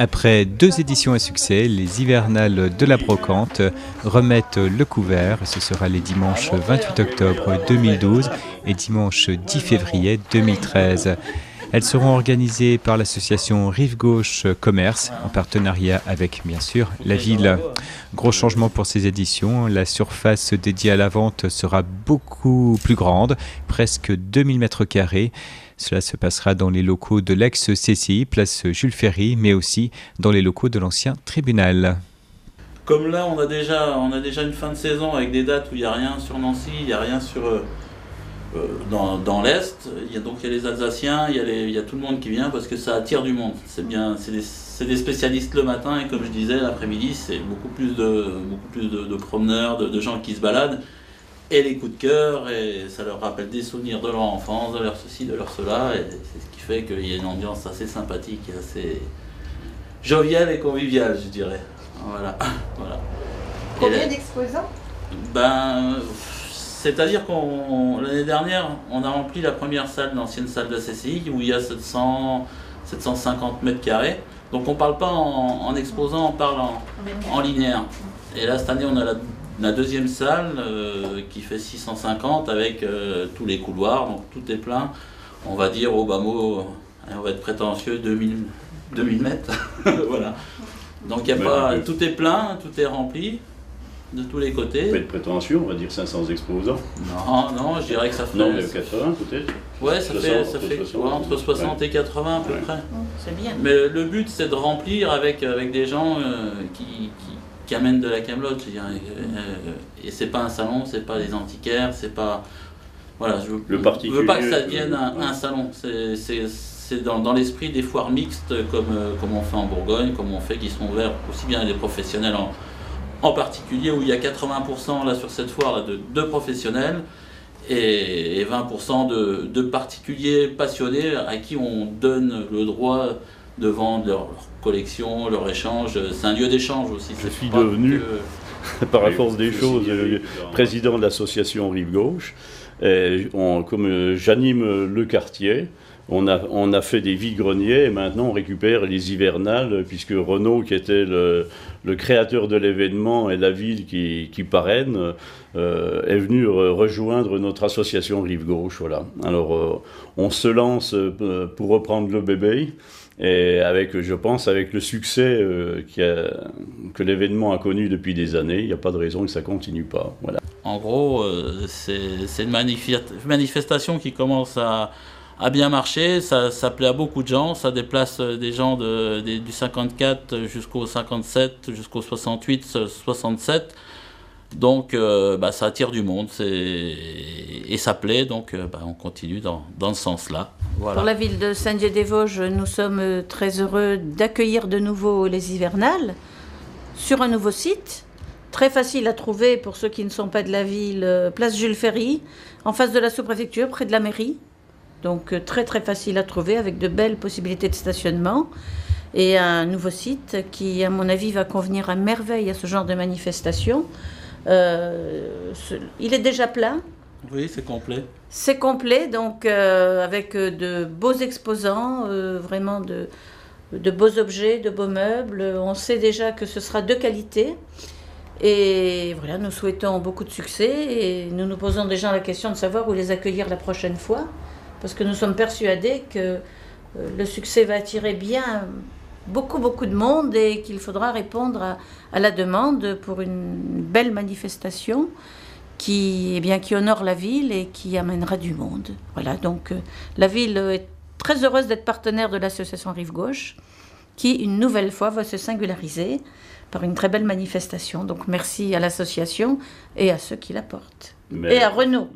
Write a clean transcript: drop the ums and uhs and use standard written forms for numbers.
Après 2 éditions à succès, les hivernales de la Brocante remettent le couvert. Ce sera les dimanches 28 octobre 2012 et dimanche 10 février 2013. Elles seront organisées par l'association Rive Gauche Commerce, en partenariat avec, bien sûr, la ville. Gros changement pour ces éditions, la surface dédiée à la vente sera beaucoup plus grande, presque 2000 m². Cela se passera dans les locaux de l'ex-CCI, place Jules Ferry, mais aussi dans les locaux de l'ancien tribunal. Comme là, on a déjà une fin de saison avec des dates où il n'y a rien sur Nancy, il n'y a rien sur... dans l'Est, il y a les Alsaciens, il y a tout le monde qui vient parce que ça attire du monde. C'est bien, c'est des spécialistes le matin et comme je disais, l'après-midi, c'est beaucoup plus de promeneurs, de gens qui se baladent et les coups de cœur et ça leur rappelle des souvenirs de leur enfance, de leur ceci, de leur cela et c'est ce qui fait qu'il y a une ambiance assez sympathique et assez joviale et conviviale, je dirais. Voilà. Combien d'exposants ? C'est-à-dire l'année dernière, on a rempli la première salle, l'ancienne salle de la CCI, où il y a 750 m². Donc on ne parle pas en exposant, on parle en linéaire. Et là, cette année, on a la deuxième salle qui fait 650 avec tous les couloirs, donc tout est plein. On va dire au bas mot, on va être prétentieux, 2000 mètres. Voilà. Donc tout est plein, tout est rempli. De tous les côtés. Pas de prétention, on va dire 500 exposants. Non, je dirais que ça fait... Non, mais 80 peut-être. Ouais, ça fait entre 60 et 80 à peu près. C'est bien. Mais le but, c'est de remplir avec des gens qui amènent de la camelote. Et c'est pas un salon, c'est pas des antiquaires, c'est pas... Voilà, je veux pas que ça devienne un salon. C'est dans l'esprit des foires mixtes comme on fait en Bourgogne, comme on fait, qui sont ouverts aussi bien à des professionnels en particulier, où il y a 80% là sur cette foire là, de professionnels et 20% de particuliers passionnés à qui on donne le droit de vendre leur collection, leur échange. C'est un lieu d'échange aussi. Je suis devenu, par la force des choses, président de l'association Rive Gauche. Comme j'anime le quartier, on a fait des vides-greniers et maintenant on récupère les hivernales, puisque Renaud, qui était le créateur de l'événement et la ville qui parraine, est venu rejoindre notre association Rive Gauche. Voilà. Alors on se lance pour reprendre le bébé et je pense avec le succès que l'événement a connu depuis des années, il n'y a pas de raison que ça ne continue pas. Voilà. En gros, c'est une manifestation qui commence à bien marché, ça plaît à beaucoup de gens, ça déplace des gens du 54 jusqu'au 57, jusqu'au 68, 67. Donc ça attire du monde et ça plaît, donc on continue dans ce sens-là. Voilà. Pour la ville de Saint-Dié-des-Vosges, nous sommes très heureux d'accueillir de nouveau les hivernales sur un nouveau site. Très facile à trouver pour ceux qui ne sont pas de la ville, place Jules Ferry, en face de la sous-préfecture, près de la mairie. Donc très très facile à trouver avec de belles possibilités de stationnement et un nouveau site qui à mon avis va convenir à merveille à ce genre de manifestation. Il est déjà plein. Oui, c'est complet. C'est complet, donc avec de beaux exposants, vraiment de beaux objets, de beaux meubles. On sait déjà que ce sera de qualité. Et voilà, nous souhaitons beaucoup de succès et nous nous posons déjà la question de savoir où les accueillir la prochaine fois. Parce que nous sommes persuadés que le succès va attirer bien beaucoup de monde et qu'il faudra répondre à la demande pour une belle manifestation qui honore la ville et qui amènera du monde. Voilà, donc la ville est très heureuse d'être partenaire de l'association Rive Gauche qui, une nouvelle fois, va se singulariser par une très belle manifestation. Donc merci à l'association et à ceux qui la portent. Et à Renaud.